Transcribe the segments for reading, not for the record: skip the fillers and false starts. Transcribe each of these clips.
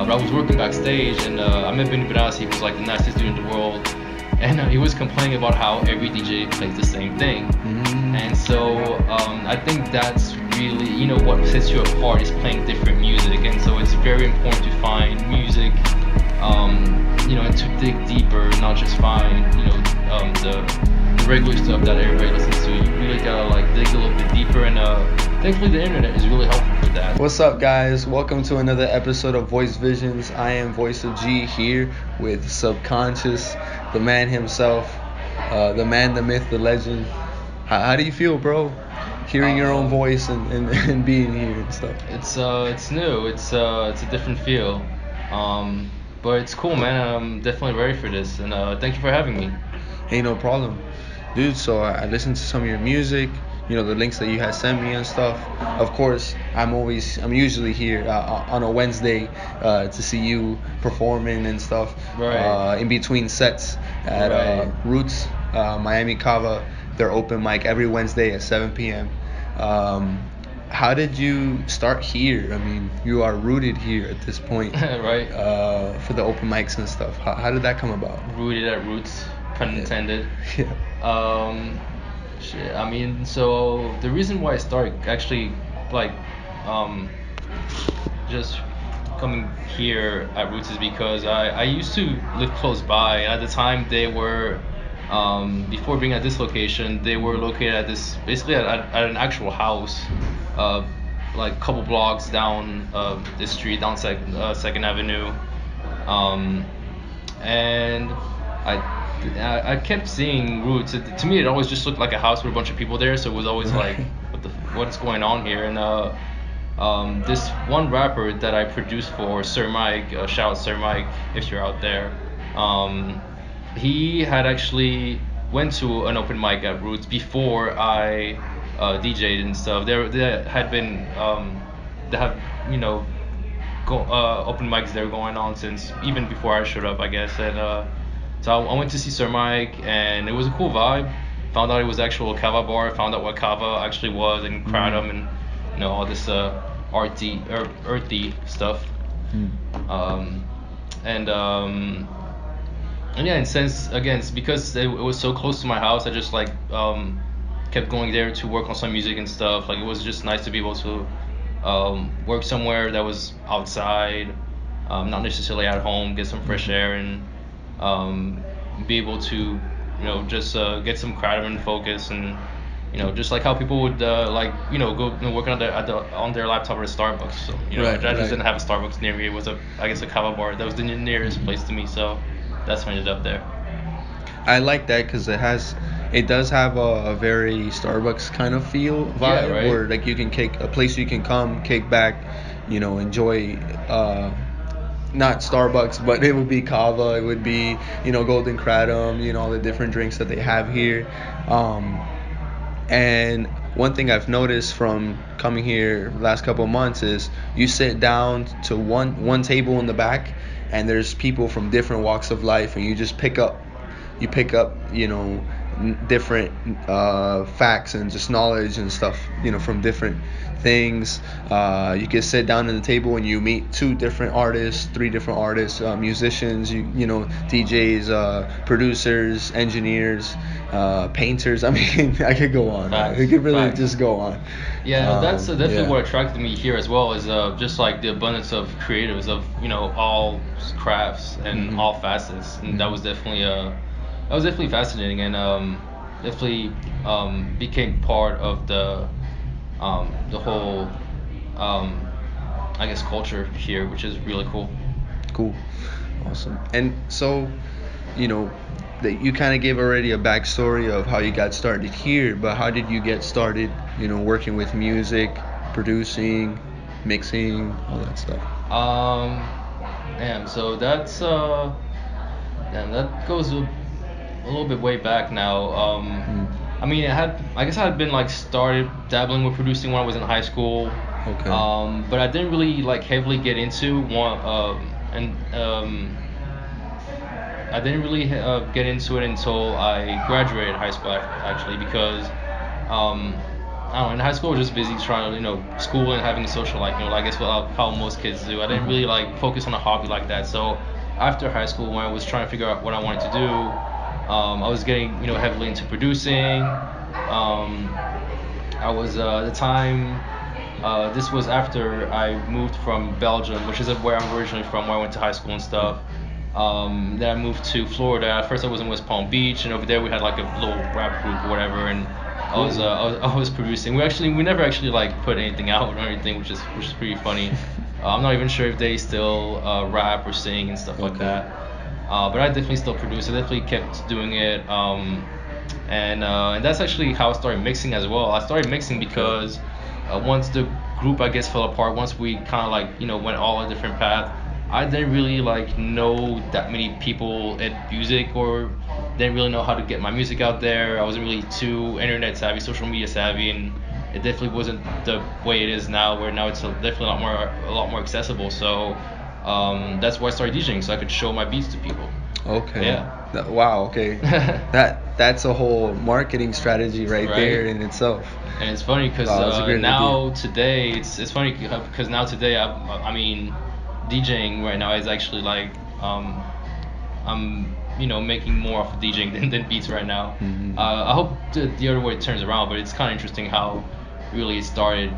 but I was working backstage, and I met Benny Benassi. He was like the nicest dude in the world, and he was complaining about how every DJ plays the same thing. And so I think that's really, what sets you apart is playing different music. And so it's very important to find music, and to dig deeper, not just find, the regular stuff that everybody listens to. You really gotta like dig a little bit deeper, and thankfully the internet is really helpful for that. What's up, guys? Welcome to another episode of Voice Visions. I am Voice of G here with Subconscious, the man himself, the man, the myth, the legend. How do you feel, bro? Hearing your own voice and being here and stuff. It's new. It's a different feel. But it's cool, man. I'm definitely ready for this, and thank you for having me. Hey, no problem. Dude, so I listened to some of your music, the links that you had sent me and stuff. Of course, I'm usually here on a Wednesday to see you performing and stuff. Right. In between sets at Right. Roots Miami Kava. Their open mic every Wednesday at 7 p.m. How did you start here? I mean, you are rooted here at this point. Right. For the open mics and stuff. How did that come about? Rooted at roots, pun intended. Yeah. Shit. I mean, so the reason why I started actually, like, just coming here at Roots is because I used to live close by, and at the time they were, before being at this location, they were located at this, basically at an actual house, like a couple blocks down this street, down Second Avenue, and I kept seeing Roots. To me, it always just looked like a house with a bunch of people there, so it was always like, what's going on here? And this one rapper that I produced for, Sir Mike, shout out Sir Mike if you're out there. He had actually went to an open mic at Roots before I DJ'd and stuff. There had been they have open mics there going on since even before I showed up, I guess. And so I went to see Sir Mike, and it was a cool vibe. Found out it was actual Kava bar. Found out what Kava actually was, and kratom, and all this earthy stuff. And yeah, and since again, it's because it was so close to my house, I just like kept going there to work on some music and stuff. Like, it was just nice to be able to work somewhere that was outside, not necessarily at home, get some fresh air, and be able to just get some kratom and focus, and just like how people would go work on their laptop at a Starbucks. So I just didn't have a Starbucks near me. It was I guess a Kava bar that was the nearest place to me, so that's how I ended up there. I like that because it does have a very Starbucks kind of feel vibe, Yeah, right. where like you can a place you can come, kick back, enjoy. Not Starbucks, but it would be Kava, it would be Golden Kratom, all the different drinks that they have here. And one thing I've noticed from coming here the last couple of months is you sit down to one table in the back, and there's people from different walks of life, and you just pick up different facts and just knowledge and stuff from different things. You can sit down at the table and you meet 2 different artists, 3 different artists, musicians, DJs, producers, engineers, painters. I mean, I could go on. Facts, I could really facts. just go on. Yeah, that's definitely yeah. what attracted me here as well, is just like the abundance of creatives of all crafts and all facets, and that was definitely fascinating, and definitely became part of the whole I guess culture here, which is really cool. Cool. Awesome. And so, that you kind of gave already a backstory of how you got started here, but how did you get started, working with music, producing, mixing, all that stuff? So that's that goes a little bit way back now. I mean, I guess I had been like started dabbling with producing when I was in high school. Okay. But I didn't really like heavily get into one, I didn't really get into it until I graduated high school, actually, because I don't know, in high school I was just busy trying to, school and having a social life, I guess how most kids do. I didn't really like focus on a hobby like that. So after high school, when I was trying to figure out what I wanted to do, I was getting, heavily into producing. I was at the time. This was after I moved from Belgium, which is where I'm originally from, where I went to high school and stuff. Then I moved to Florida. At first, I was in West Palm Beach, and over there we had like a little rap group or whatever, and I was producing. We never actually like put anything out or anything, which is pretty funny. I'm not even sure if they still rap or sing and stuff like that. But I definitely still produce. I definitely kept doing it. And that's actually how I started mixing as well. I started mixing because once the group, I guess, fell apart, once we kind of like went all a different path, I didn't really like know that many people at music, or didn't really know how to get my music out there. I wasn't really too internet savvy, social media savvy, and it definitely wasn't the way it is now, where now it's definitely a lot more accessible. So that's why I started DJing, so I could show my beats to people. Okay. Yeah. Wow. Okay. That's a whole marketing strategy right there Right. in itself. And it's funny because Wow, that's a great now idea. today it's funny because now today I mean DJing right now is actually like I'm making more off of DJing than beats right now. Mhm. I hope the other way turns around, but it's kind of interesting how really it started.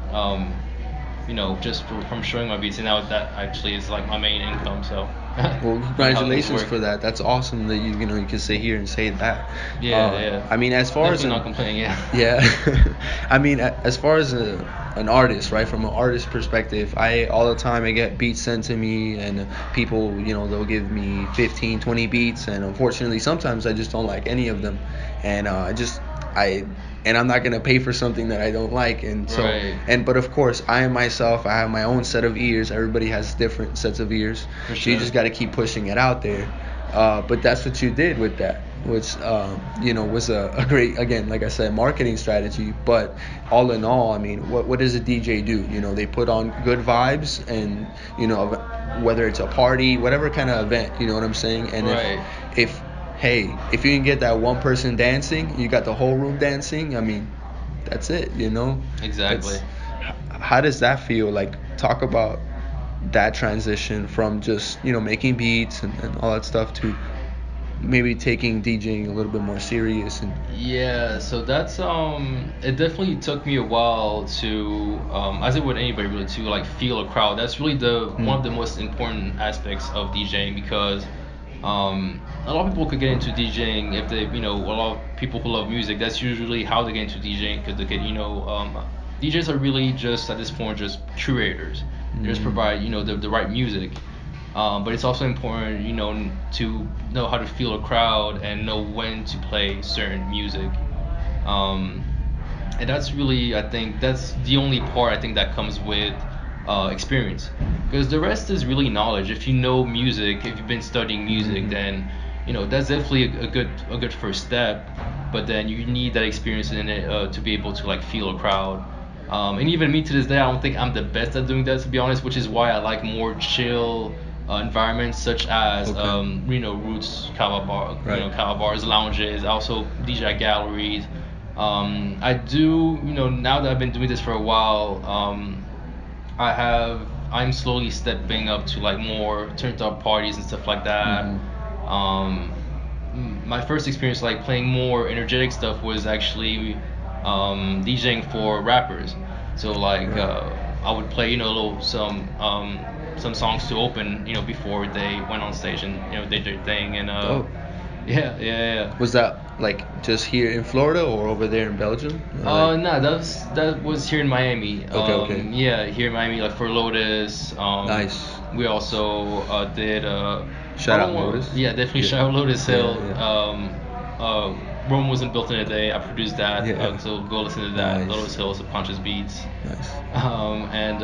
Just from showing my beats, and now that actually is like my main income. So Well, funny how things congratulations work. for that. That's awesome that you can sit here and say that. Yeah, yeah. I mean, as far as Definitely not complaining. Yeah. yeah, I mean, as far as an artist, right? From an artist perspective, all the time I get beats sent to me, and people, they'll give me 15, 20 beats, and unfortunately, sometimes I just don't like any of them, and I and I'm not gonna pay for something that I don't like, and so Right. but of course I myself I have my own set of ears. Everybody has different sets of ears, For so you sure. just got to keep pushing it out there. But that's what you did with that, which was a great, again, like I said, marketing strategy. But all in all, I mean, what does a DJ do? They put on good vibes, and whether it's a party, whatever kind of event, you know what I'm saying? And Right. if hey, if you can get that one person dancing, you got the whole room dancing. I mean, that's it. Exactly. That's how does that feel? Like, talk about that transition from just making beats and all that stuff to maybe taking DJing a little bit more serious and Yeah, so that's it definitely took me a while to as it would anybody really, to like feel a crowd. That's really the one of the most important aspects of DJing, because a lot of people could get into DJing if they, a lot of people who love music, that's usually how they get into DJing, because they can, DJs are really just at this point just curators. They just provide, the right music. But it's also important, to know how to feel a crowd and know when to play certain music. Um, and that's really, I think, that's the only part I think that comes with experience, because the rest is really knowledge. If you know music, if you've been studying music, then that's definitely a good first step. But then you need that experience in it to be able to like feel a crowd. And even me to this day, I don't think I'm the best at doing that, to be honest, which is why I like more chill environments, such as Okay. Roots Kava bar, Right. Kava bars, lounges, also DJ galleries. I do, now that I've been doing this for a while, I'm slowly stepping up to like more turned up parties and stuff like that. Um, my first experience like playing more energetic stuff was actually DJing for rappers. So like I would play, little some songs to open, before they went on stage and did their thing. And Dope. yeah, yeah, yeah. Was that like just here in Florida or over there in Belgium? Or like No, that was here in Miami. okay, okay. Yeah, here in Miami, like for Lotus. Nice. We also did Shout probably out more. Lotus. Yeah, definitely Yeah. shout out Lotus Yeah, Hill. yeah. Rome wasn't built in a day. I produced that. Yeah. So go listen to that. Nice. Lotus Hill is a Punches Beats. Nice. And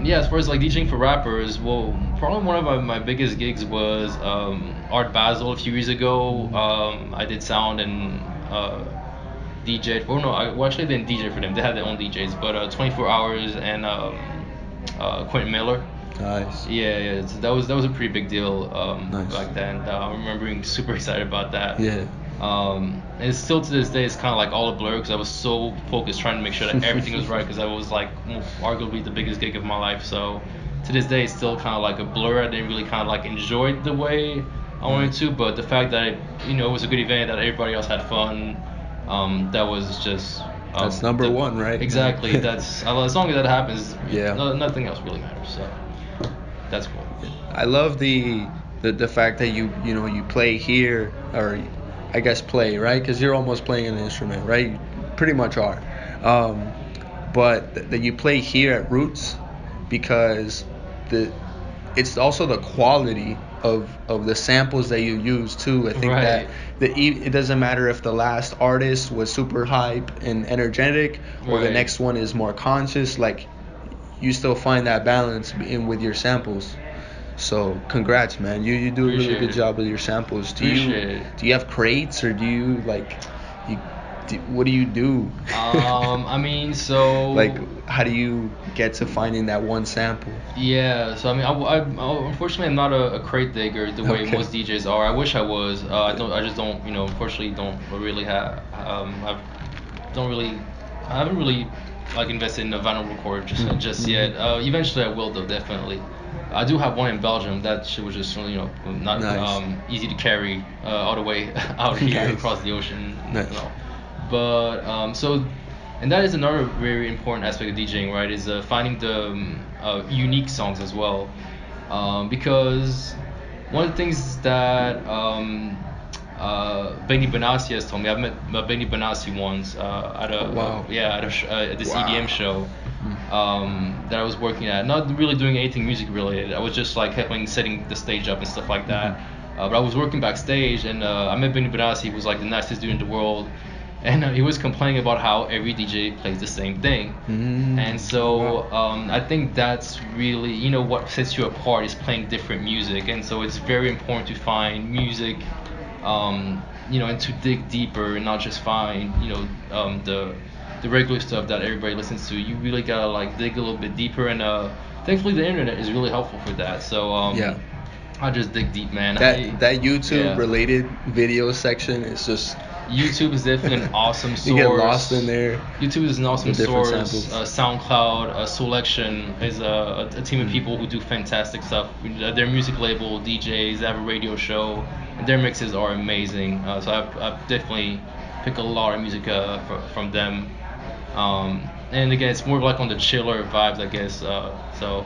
yeah, as far as like DJing for rappers, well, probably one of my biggest gigs was Art Basel a few years ago. I did sound and DJed for, no, well, actually I didn't DJ for them. They had their own DJs, but 24 Hours and Quentin Miller. Nice. Yeah, yeah, so that was a pretty big deal Nice. back then. I remember being super excited about that. Yeah. And it's still to this day, it's kind of like all a blur because I was so focused trying to make sure that everything was right because I was like arguably the biggest gig of my life. So to this day, it's still kind of like a blur. I didn't really kind of like enjoy it the way I wanted to, but the fact that it was a good event, that everybody else had fun, that was just That's number one, right? Exactly. That's as long as that happens, Yeah. nothing else really matters. So that's cool. I love the fact that you play here, or I guess play, right? Because you're almost playing an instrument, right? You pretty much are. Um, but that you play here at Roots, because the it's also the quality of the samples that you use too. I think that Right. it doesn't matter if the last artist was super hype and energetic, or the Right. next one is more conscious. Like, you still find that balance in with your samples. So congrats, man. You do a really Appreciate good it. job with your samples. Appreciate it. Do you have crates, or do you like what do you do? I mean, so Like, how do you get to finding that one sample? yeah. So I mean, unfortunately I'm not a crate digger the way Okay. most DJs are. I wish I was. I don't. I just don't. Unfortunately, don't really have. Don't really. I haven't really like invested in a vinyl recorder just yet. Eventually I will though, definitely. I do have one in Belgium. That shit was just not Nice. easy to carry all the way out here Nice. across the ocean. Nice. But and that is another very important aspect of DJing, right? Is finding the unique songs as well, because one of the things that Benny Benassi has told me. I've met Benny Benassi once at a Oh, wow. at this Wow. EDM show Mm. that I was working at. Not really doing anything music related. I was just like helping setting the stage up and stuff like that. But I was working backstage, and I met Benny Benassi. He was like the nicest dude in the world, and he was complaining about how every DJ plays the same thing. And so I think that's really what sets you apart is playing different music, and so it's very important to find music, and to dig deeper and not just find the regular stuff that everybody listens to. You really gotta like dig a little bit deeper, and thankfully the internet is really helpful for that. So Yeah. I just dig deep, man. That YouTube Yeah. related video section is just YouTube is definitely an awesome source. you get lost in there. YouTube is an awesome The different source. samples. SoundCloud, Selection is a team of people who do fantastic stuff. Their music label, DJs, they have a radio show, and their mixes are amazing. So I've definitely picked a lot of music from them. And again, it's more like on the chiller vibes, I guess. So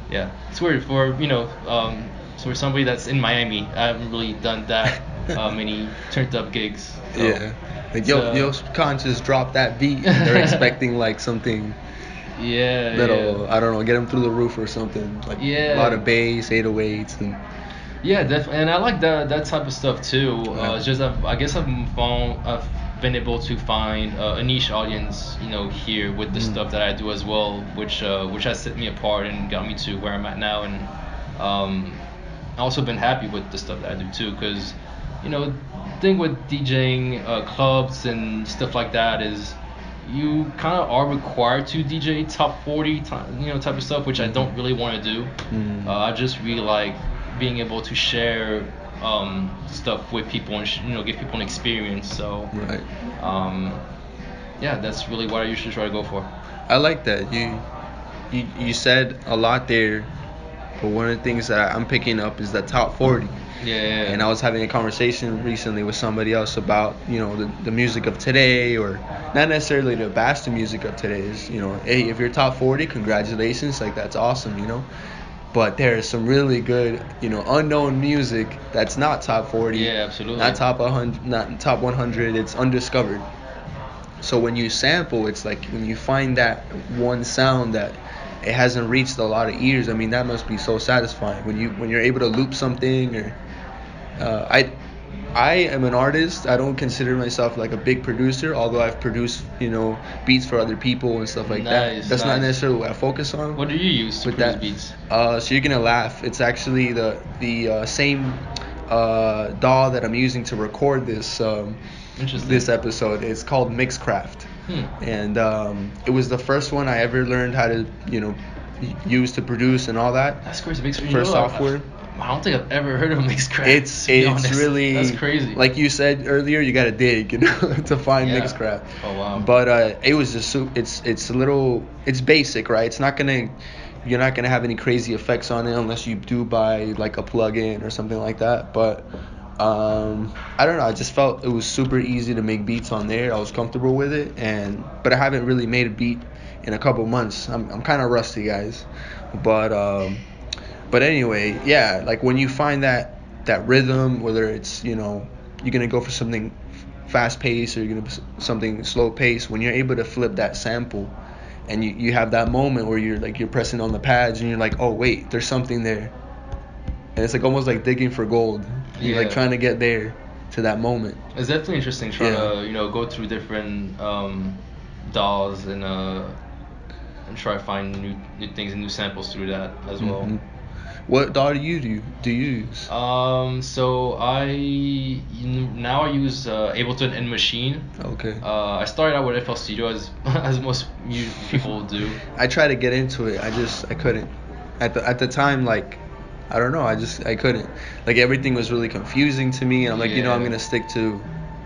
yeah, it's weird so for somebody that's in Miami, I haven't really done that many turned up gigs. So, Yeah. Like you'll conscious drop that beat, and they're expecting like something yeah, that'll, I don't know, get them through the roof or something. Like a lot of bass, 808s, and yeah, definitely, and I like that type of stuff too. Yeah. It's just I guess I've been able to find a niche audience, here with the stuff that I do as well, which has set me apart and got me to where I'm at now, and I've also been happy with the stuff that I do too, because the thing with DJing clubs and stuff like that is you kind of are required to DJ top 40 type of stuff, which I don't really want to do. I just really like being able to share stuff with people and give people an experience. So right. yeah, that's really what I usually try to go for. I like that. You said a lot there, but one of the things that I'm picking up is the top 40. Yeah. And I was having a conversation recently with somebody else about, the music of today, or not necessarily the bash the music of today. Is, hey, if you're top 40, congratulations, like that's awesome. But there's some really good, unknown music that's not top 40. Yeah, absolutely. Not top 100, not top 100. It's undiscovered. So when you sample, it's like when you find that one sound that it hasn't reached a lot of ears. I mean, that must be so satisfying when you're able to loop something. Or I am an artist. I don't consider myself like a big producer, although I've produced beats for other people and stuff like that. That's not necessarily what I focus on. What do you use to produce beats? So you're gonna laugh. It's actually the same DAW that I'm using to record this episode. It's called Mixcraft. And it was the first one I ever learned how to use to produce and all that. That's crazy. For software. I don't think I've ever heard of Mixcraft. It's To be it's honest, really that's crazy. like you said earlier. You gotta dig, to find Yeah. Mixcraft. Oh wow. But it was just it's a little it's basic, right? It's not gonna you're not gonna have any crazy effects on it unless you do buy like a plug-in or something like that. But I don't know. I just felt it was super easy to make beats on there. I was comfortable with it, but I haven't really made a beat in a couple months. I'm kind of rusty, guys. But anyway, yeah, like when you find that rhythm, whether it's you're gonna go for something fast paced or you're gonna something slow paced, when you're able to flip that sample, and you have that moment where you're pressing on the pads and you're like, oh wait, there's something there, and it's like almost like digging for gold. You're like Yeah. trying to get there to that moment. It's definitely interesting trying Yeah. to go through different DAWs and try to find new things and new samples through that as well. hmm What DAW do you use? So now I use Ableton and Machine. Okay. I started out with FL Studio as as most people do. I tried to get into it. I couldn't. At the time, like, I don't know. I couldn't. Like everything was really confusing to me. And I'm like, I'm Yeah. gonna stick to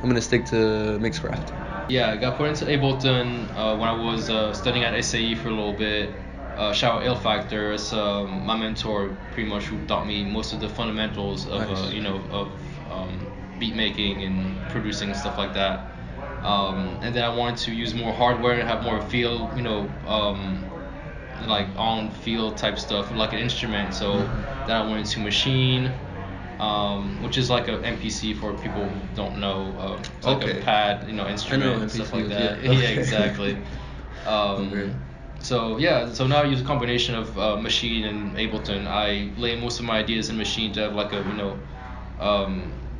Mixcraft. Yeah, I got put into Ableton when I was studying at SAE for a little bit. Shout out Ill Factor, it's my mentor pretty much who taught me most of the fundamentals of Nice. of beat making and producing and stuff like that. And then I wanted to use more hardware and have more feel, like on field type stuff, like an instrument. So Mhm. then I went into Machine, which is like a MPC for people who don't know. It's like a Okay. pad, I know instrument and stuff NPC like is, that. yeah. Yeah, Okay. exactly. Okay. So yeah, so now I use a combination of Machine and Ableton. I lay most of my ideas in Machine to have like a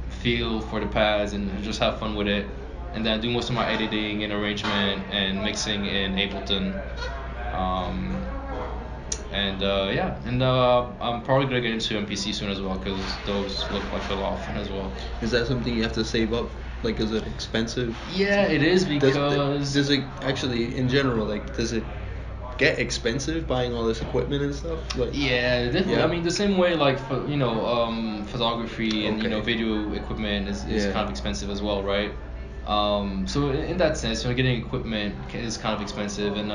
feel for the pads and just have fun with it. And then I do most of my editing and arrangement and mixing in Ableton. Um, and I'm probably gonna get into MPC soon as well because those look like a lot of fun as well. Is that something you have to save up? Like, is it expensive? Yeah, it is Does because it actually, in general, like, does it get expensive buying all this equipment and stuff? Like, yeah, definitely. yeah. I mean, the same way like for, photography and Okay. video equipment is Yeah. kind of expensive as well, right? So in that sense, getting equipment is kind of expensive, and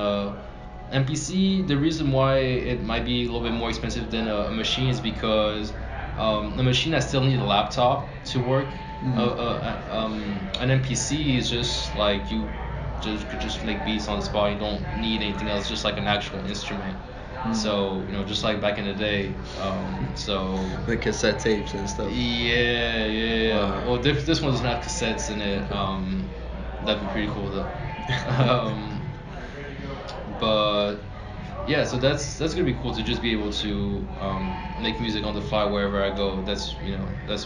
MPC. The reason why it might be a little bit more expensive than a machine is because a machine I still need a laptop to work. An MPC is just like you could just make beats on the spot. You don't need anything else. Just like an actual instrument. So just like back in the day. So The cassette tapes and stuff. yeah. Wow. Well, this one doesn't have cassettes in it. That'd be pretty cool though. um, but yeah, so that's gonna be cool to just be able to make music on the fly wherever I go. That's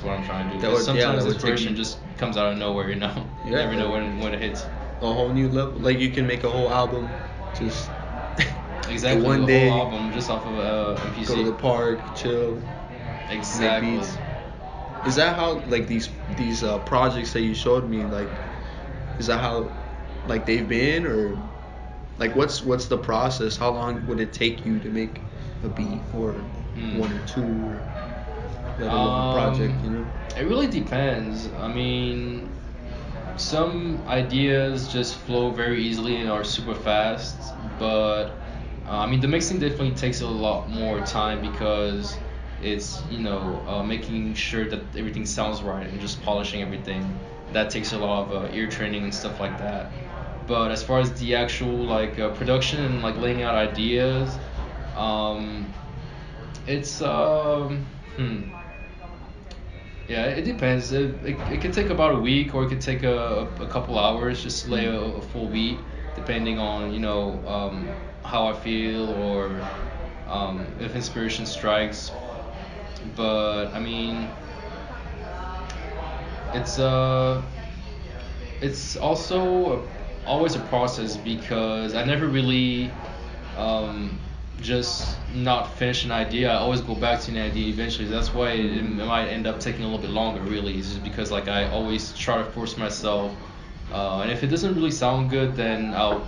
what I'm trying to do. That 'Cause would- yeah, sometimes that would take inspiration you- just comes out of nowhere. You Yeah, never know when it hits. A whole new level. Like, you can make a whole album just Exactly, in one the day. whole album just off of MPC. Go to the park, chill, Exactly. make beats. Is that how, like, these projects that you showed me, like, is that how, like, they've been, or like what's the process? How long would it take you to make a beat, or one or two, or let alone a project? It really depends. I mean, some ideas just flow very easily and are super fast, but I mean the mixing definitely takes a lot more time because it's making sure that everything sounds right and just polishing everything. That takes a lot of ear training and stuff like that. But as far as the actual like production and like laying out ideas, um, it's yeah, it depends. It could take about a week, or it could take a couple hours just to lay a full beat, depending on how I feel or if inspiration strikes. But I mean, it's it's also always a process because I never really um, just not finish an idea. I always go back to an idea eventually. That's why it might end up taking a little bit longer. Really, it's just because like I always try to force myself, and if it doesn't really sound good, then I'll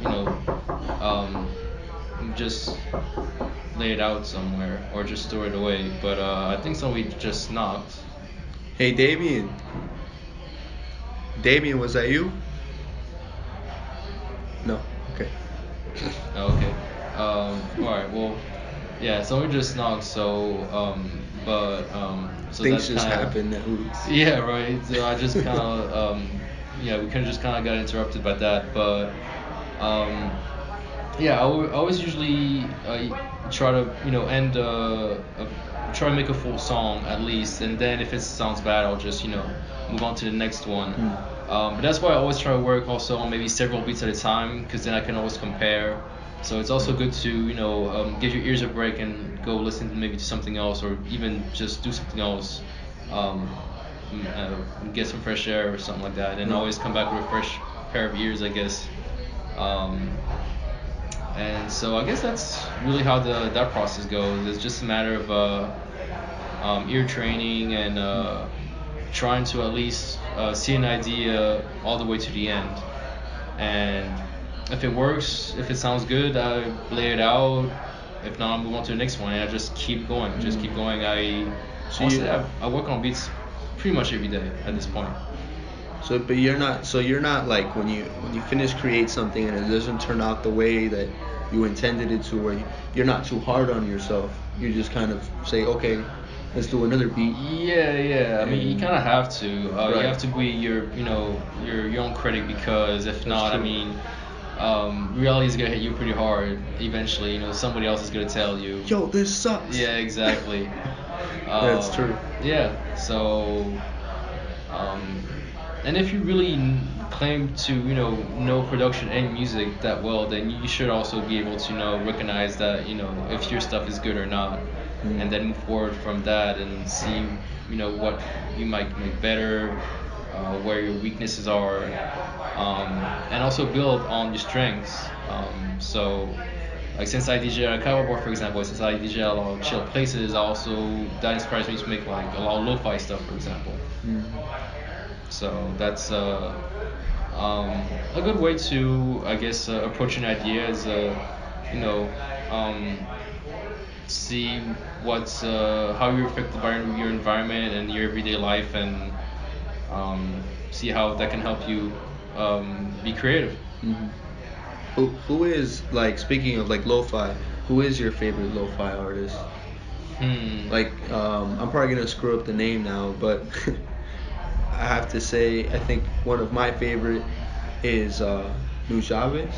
just lay it out somewhere or just store it away. But I think somebody just knocked. Hey, Damien. Damien, was that you? No. Okay. Oh, okay. All right. Well, yeah. Somebody just knocked. So so Things that's just kind of happen at Roots. yeah, right. So I just kind of yeah, we kind of just kind of got interrupted by that, but um yeah, I always usually try to end try to make a full song at least, and then if it sounds bad, I'll just move on to the next one. But that's why I always try to work also on maybe several beats at a time, because then I can always compare. So it's also good to give your ears a break and go listen to maybe to something else, or even just do something else. Um, get some fresh air or something like that, and always come back with a fresh pair of ears, I guess. Um, and so I guess that's really how that process goes. It's just a matter of ear training and trying to at least see an idea all the way to the end. And if it works, if it sounds good, I lay it out. If not, I move on to the next one. And I just keep going, just keep going. So Honestly, you, I work on beats pretty much every day at this point. but you're not. So you're not like when you finish create something and it doesn't turn out the way that you intended it to, or you're not too hard on yourself. You just kind of say, okay, let's do another beat. Yeah. I mean, you kind of have to. You have Right. to be your own critic, because if That's not, I true. mean, reality is gonna hit you pretty hard eventually. Somebody else is gonna tell you. Yo, this sucks. Yeah, exactly. That's true. Yeah. So, um, and if you really claim to know production and music that well, then you should also be able to recognize that if your stuff is good or not, and then move forward from that and see what you might make better, where your weaknesses are, and also build on your strengths. So like since I DJ at a Kava bar, for example, since I DJ at a lot of chill places, also that inspires me to make like a lot of lo-fi stuff, for example. So that's a good way to, I guess, approach an idea is, you know, um, see what's how you're affected by your environment and your everyday life, and see how that can help you be creative. Who is, like, speaking of like lo-fi? Who is your favorite lo-fi artist? Hmm. Like, I'm probably gonna screw up the name now, but I have to say I think one of my favorite is Nujaves.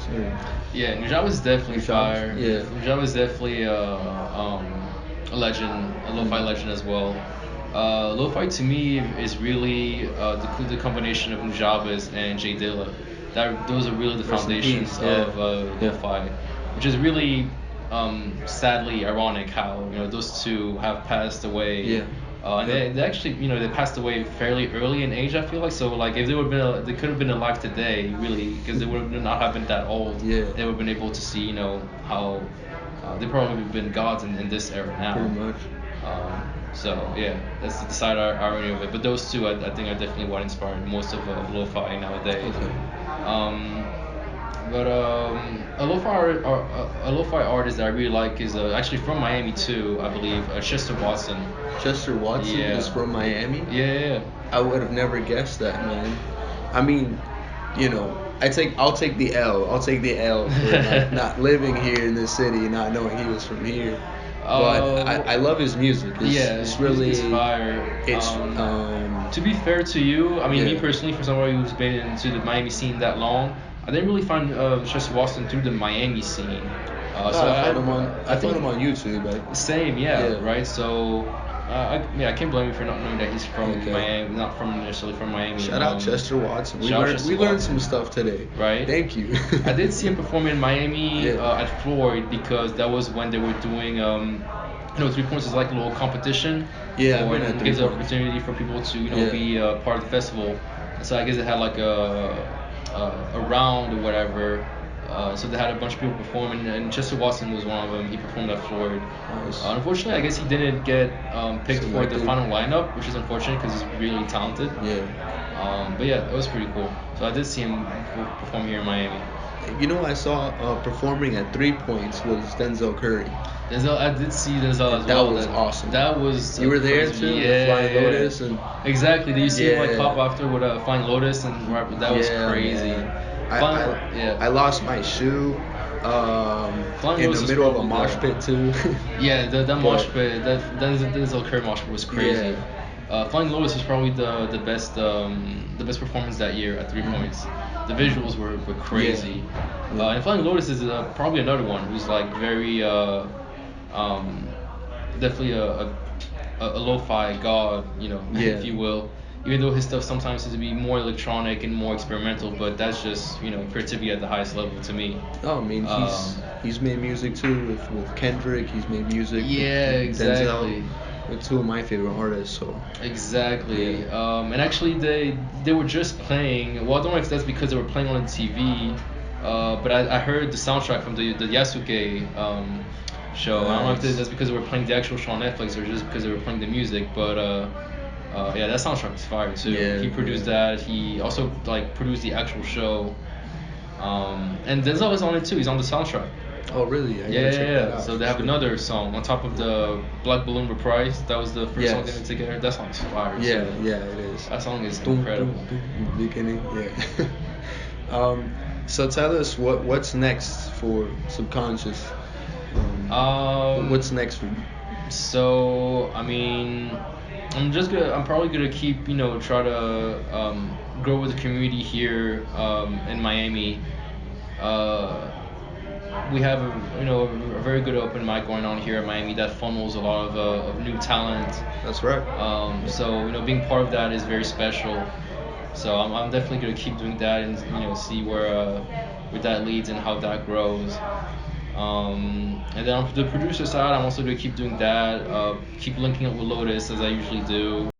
Yeah, Nujaba is definitely Nujaves, fire. yeah. Nujaba is definitely a legend, a lo-fi legend as well. Lo-fi to me is really the combination of Nujabes and J Dilla. Those are really the Rest in foundations peace, yeah. of Yeah. lo-fi, which is really sadly ironic how those two have passed away. Yeah. And they actually they passed away fairly early in age. I feel like, so like if they would have been they could have been alive today, really, because they would have not have been that old. Yeah. They would have been able to see how they probably would have been gods in this era now. Pretty much. So yeah, that's the side irony of it. But those two, I think, are definitely what inspired most of lo-fi nowadays. Okay. But a lo-fi artist that I really like is actually from Miami too, I believe, Chester Watson. Chester Watson Yeah. is from Miami. Yeah. I would have never guessed that, man. I mean, I'll take the L. I'll take the L for not living here in this city, not knowing he was from here. But I love his music. It's his really music is fire. It's To be fair to you, I mean, me Yeah. personally, for somebody who's been into the Miami scene that long, I didn't really find Chester Watson through the Miami scene. I found him on YouTube. Same, yeah, Yeah. right. So, I can't blame you for not knowing that he's from Okay. Miami, not from necessarily from Miami. Shout out Chester Watson. shout out Chester We learned Watson. some stuff today. Right. Thank you. I did see him perform in Miami Yeah. at Floyd, because that was when they were doing 3 points is like a little competition. Yeah, or I've been at it 3 gives an points. opportunity for people to Yeah. be part of the festival. So I guess it had like a round or whatever. So they had a bunch of people performing, and Chester Watson was one of them. He performed at Floyd. Nice. Unfortunately, I guess he didn't get picked for the Selected. final lineup, which is unfortunate because he's really talented. Yeah. But yeah, it was pretty cool. So I did see him perform here in Miami. You know, I saw performing at 3 Points was Denzel Curry. Denzel, I did see Denzel as That well. was awesome. That was You were there crazy. too, Yeah, the Flying Lotus, and exactly. Did you see him like pop yeah, after with a Flying Lotus and that was yeah, crazy. man. I, Flying, I lost my shoe Flying in the Lotus is middle of a probably mosh pit too. yeah, that mosh But pit, that Denzel Curry mosh pit was crazy. yeah. Flying Lotus was probably the best performance that year at 3 Points. The visuals were crazy. Yeah. And Flying Lotus is probably another one who's like very um, definitely a lo-fi god, Yeah. if you will. Even though his stuff sometimes seems to be more electronic and more experimental, but that's just creativity at the highest level to me. Oh, I mean, he's made music too with Kendrick. He's made music Yeah, with exactly. Denzel, with two of my favorite artists. So Exactly. yeah. And actually, they were just playing. Well, I don't know if that's because they were playing on the TV, but I heard the soundtrack from the Yasuke show. I don't know if Nice. that's because they were playing the actual show on Netflix or just because they were playing the music. But yeah, that soundtrack was fire too. Yeah, He produced yeah. that. He also like produced the actual show. And Denzel is on it too. He's on the soundtrack. Oh, really? I Yeah, gotta yeah, check that yeah. out So for they have sure. another song on top of the Black Balloon Reprise. That was the first song they did Yes. together. That song's fire too. Yeah, yeah, it is. That song is Boom, boom, incredible. boom, in the beginning, yeah. So tell us what's next for Subconscious. What's next for you? So I mean, I'm probably gonna keep try to grow with the community here in Miami. Uh, we have a very good open mic going on here in Miami that funnels a lot of new talent. That's right. So being part of that is very special. So I'm definitely gonna keep doing that and see where that leads and how that grows. And then on the producer side, I'm also gonna keep doing that. Keep linking up with Lotus as I usually do.